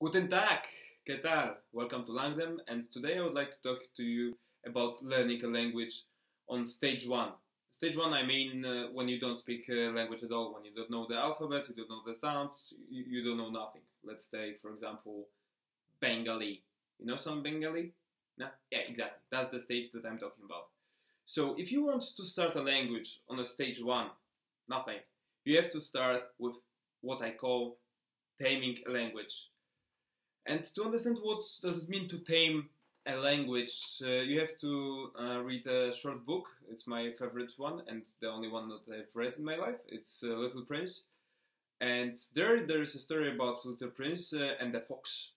Guten Tag, ¿qué tal? Welcome to Langdom, and today I would like to talk to you about learning a language on stage one. Stage one, I mean when you don't speak a language at all, when you don't know the alphabet, you don't know the sounds, you don't know nothing. Let's take, for example, Bengali. You know some Bengali? No? Yeah, exactly. That's the stage that I'm talking about. So if you want to start a language on a stage one, nothing, you have to start with what I call taming a language. And to understand what does it mean to tame a language, you have to read a short book. It's my favorite one and the only one that I've read in my life. It's Little Prince. And there is a story about Little Prince and the fox.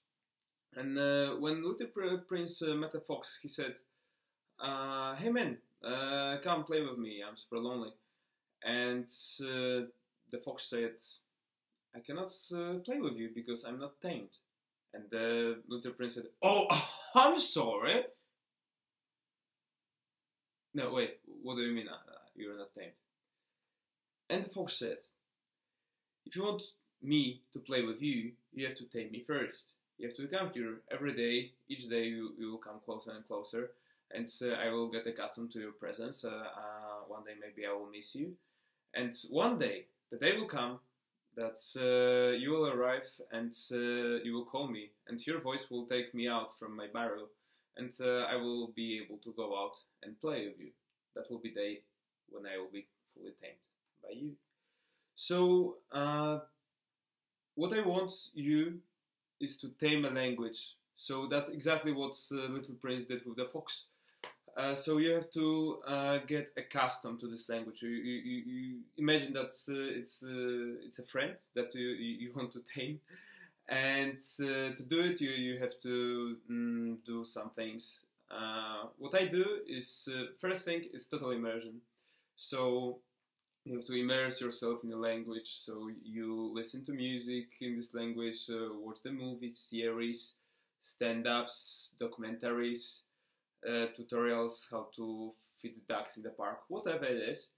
And when Little Prince met a fox, he said, "Hey man, come play with me, I'm super lonely." And the fox said, "I cannot play with you because I'm not tamed." And the Little Prince said, "Oh, I'm sorry." "No, wait, what do you mean you're not tamed?" And the fox said, "If you want me to play with you, you have to tame me first. You have to come here every day. Each day you will come closer and closer, and I will get accustomed to your presence. One day maybe I will miss you. And one day, the day will come that you will arrive and you will call me, and your voice will take me out from my barrel, and I will be able to go out and play with you. That will be the day when I will be fully tamed by you." So what I want you is to tame a language. So that's exactly what Little Prince did with the fox. So you have to get accustomed to this language. You imagine that it's a friend that you want to tame, and to do it you have to do some things. What I do is first thing is total immersion. So you have to immerse yourself in the language. So you listen to music in this language, watch the movies, series, stand-ups, documentaries. Tutorials how to feed ducks in the park, whatever it is,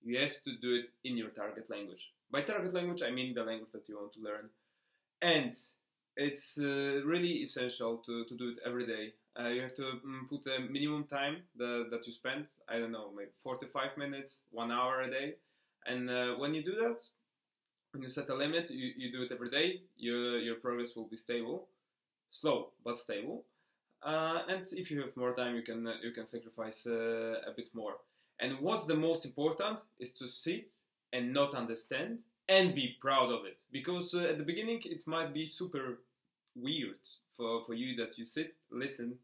you have to do it in your target language. By target language, I mean the language that you want to learn. And it's really essential to do it every day. You have to put a minimum time that you spend, I don't know, maybe 45 minutes, 1 hour a day. And when you do that, when you set a limit, you do it every day, your progress will be stable, slow but stable. And if you have more time, you can sacrifice a bit more. And what's the most important is to sit and not understand and be proud of it. Because at the beginning it might be super weird for you that you sit, listen,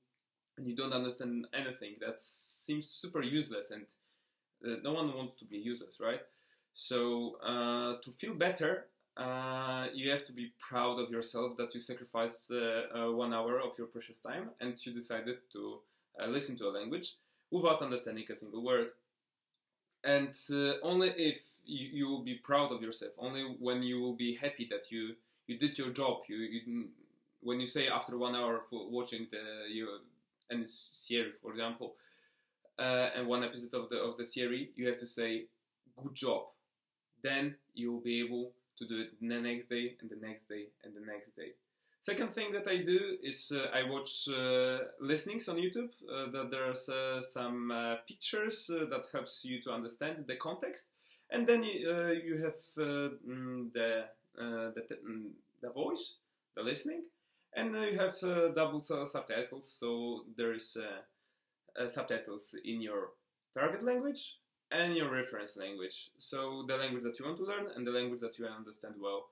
and you don't understand anything. That seems super useless, and no one wants to be useless, right? So to feel better, you have to be proud of yourself that you sacrificed 1 hour of your precious time and you decided to listen to a language without understanding a single word. And only if you will be proud of yourself, only when you will be happy that you did your job, when you say after 1 hour of watching any series, for example, and one episode of the series, you have to say good job. Then you will be able to do it the next day and the next day and the next day. Second thing that I do is I watch listenings on YouTube. That there's some pictures that helps you to understand the context, and then you have the voice, the listening, and you have double subtitles. So there is subtitles in your target language and your reference language, so the language that you want to learn and the language that you understand well.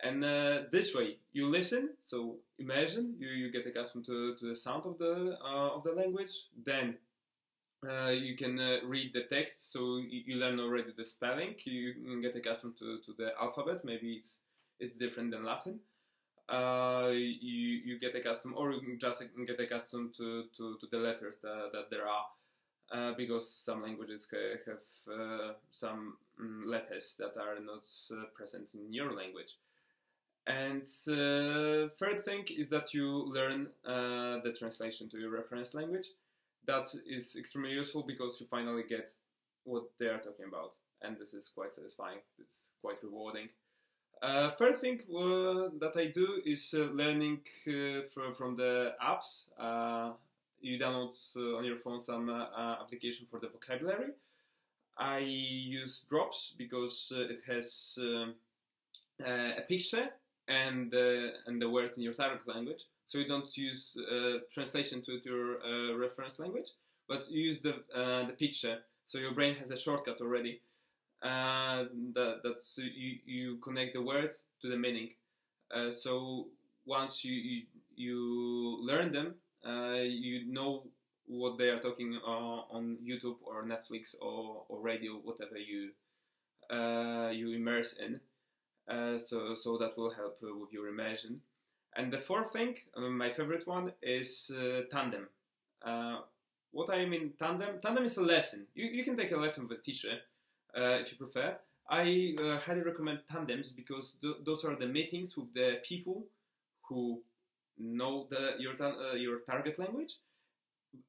And this way you listen, so imagine you get accustomed to the sound of the language. Then you can read the text, so you learn already the spelling. You can get accustomed to the alphabet. Maybe it's different than Latin. You get accustomed, or you just get accustomed to the letters that there are. Because some languages have some letters that are not present in your language. And third thing is that you learn the translation to your reference language. That is extremely useful because you finally get what they are talking about. And this is quite satisfying. It's quite rewarding. Third thing that I do is learning from the apps. You download on your phone some application for the vocabulary. I use Drops because it has a picture and the word in your target language. So you don't use translation to your reference language, but you use the picture. So your brain has a shortcut already. That's you connect the words to the meaning. So once you learn them, you know what they are talking on YouTube or Netflix or radio, whatever you immerse in. So that will help with your immersion. And the fourth thing, my favorite one, is tandem. What I mean tandem? Tandem is a lesson. You can take a lesson with a teacher if you prefer. I highly recommend tandems because those are the meetings with the people who know your target language,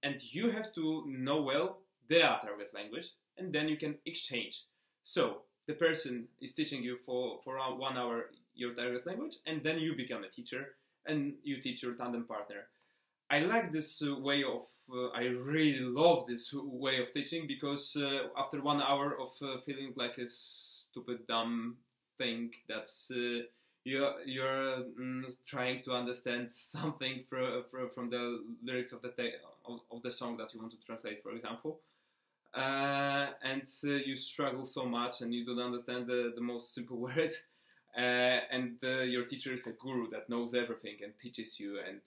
and you have to know well their target language, and then you can exchange. So the person is teaching you for 1 hour your target language, and then you become a teacher and you teach your tandem partner. I like this way of, I really love this way of teaching because after 1 hour of feeling like a stupid, dumb thing that's you're trying to understand something from the lyrics of the song that you want to translate, for example, and you struggle so much and you don't understand the most simple words, and your teacher is a guru that knows everything and teaches you, and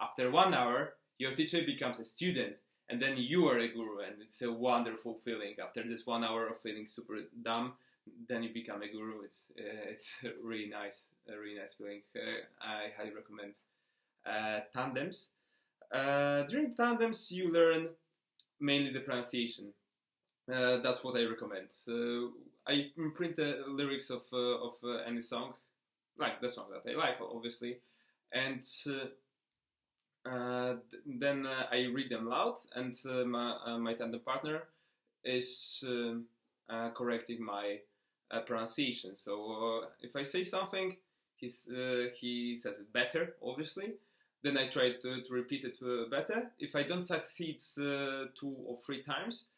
after 1 hour your teacher becomes a student and then you are a guru, and it's a wonderful feeling. After this 1 hour of feeling super dumb, then you become a guru. It's a really nice feeling. I highly recommend tandems. During tandems, you learn mainly the pronunciation. That's what I recommend. I print the lyrics of any song, like the song that I like, obviously, and then I read them loud, and my tandem partner is correcting my pronunciation. So if I say something, he says it better, obviously. Then I try to repeat it better. If I don't succeed 2 or 3 times,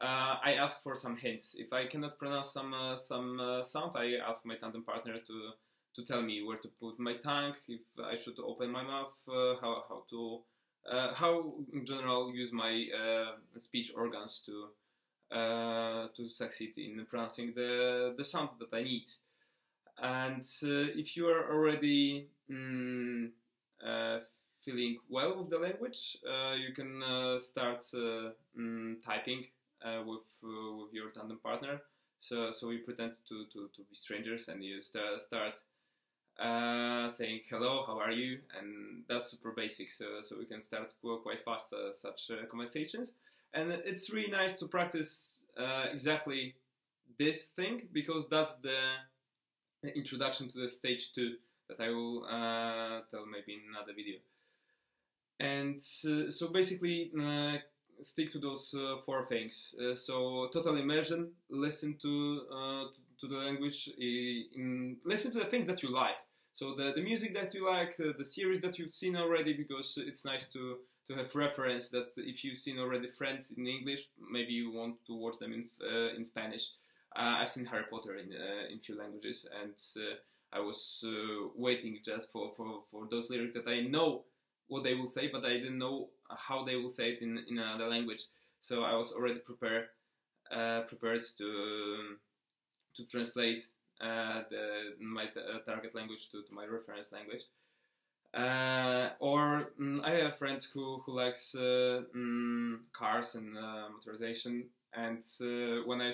I ask for some hints. If I cannot pronounce some sound, I ask my tandem partner to tell me where to put my tongue, if I should open my mouth, how in general use my speech organs to succeed in pronouncing the sound that I need. And if you are already feeling well with the language, you can start typing with your tandem partner. So we pretend to be strangers, and you start saying hello, how are you, and that's super basic. So we can start quite fast such conversations. And it's really nice to practice exactly this thing, because that's the introduction to the stage 2 that I will tell maybe in another video. And so basically stick to those 4 things. So total immersion, listen to the language, listen to the things that you like. So the music that you like, the series that you've seen already, because it's nice to have reference. That's if you've seen already Friends in English, maybe you want to watch them in Spanish. I've seen Harry Potter in few languages, and I was waiting just for those lyrics that I know what they will say, but I didn't know how they will say it in another language. So I was already prepared to translate my target language to my reference language. Or I have a friend who likes cars and motorization, and when I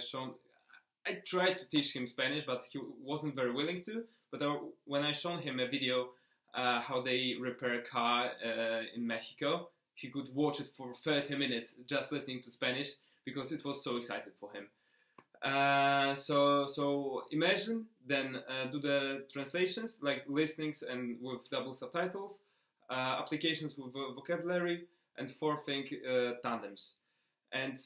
tried to teach him Spanish, but he wasn't very willing to. But when I showed him a video how they repair a car in Mexico, he could watch it for 30 minutes just listening to Spanish, because it was so exciting for him. So immersion, then do the translations, like listenings and with double subtitles, applications with vocabulary, and 4th thing, tandems. And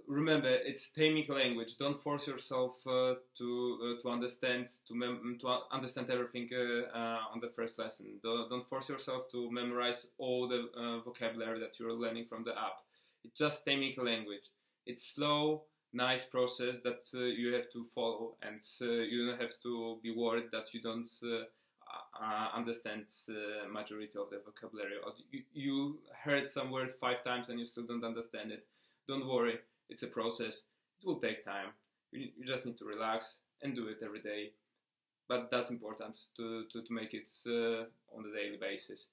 remember, it's taming language. Don't force yourself to understand understand everything on the first lesson. Don't force yourself to memorize all the vocabulary that you're learning from the app. It's just taming language. It's slow, nice process that you have to follow, and you don't have to be worried that you don't understand majority of the vocabulary, or you heard some word 5 times and you still don't understand it. Don't worry, it's a process. It will take time. You just need to relax and do it every day. But that's important to make it on a daily basis.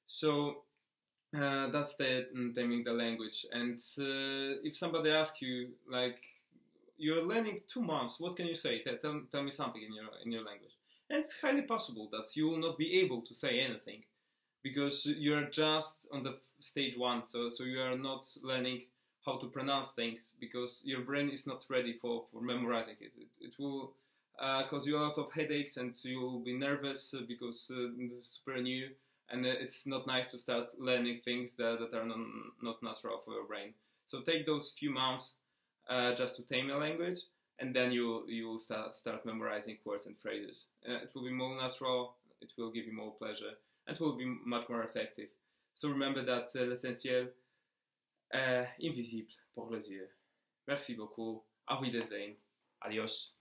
So that's the taming the language. And if somebody asks you, like, you're learning 2 months, what can you say? Tell me something in your language. And it's highly possible that you will not be able to say anything because you're just on the stage 1. So you are not learning how to pronounce things because your brain is not ready for memorizing it. It will cause you a lot of headaches and you will be nervous because this is super new, and it's not nice to start learning things that are not natural for your brain. So take those few months just to tame your language, and then you will start memorizing words and phrases. It will be more natural, it will give you more pleasure, and it will be much more effective. So remember that l'essentiel invisible pour les yeux. Merci beaucoup. Auf Wiedersehen. Adios.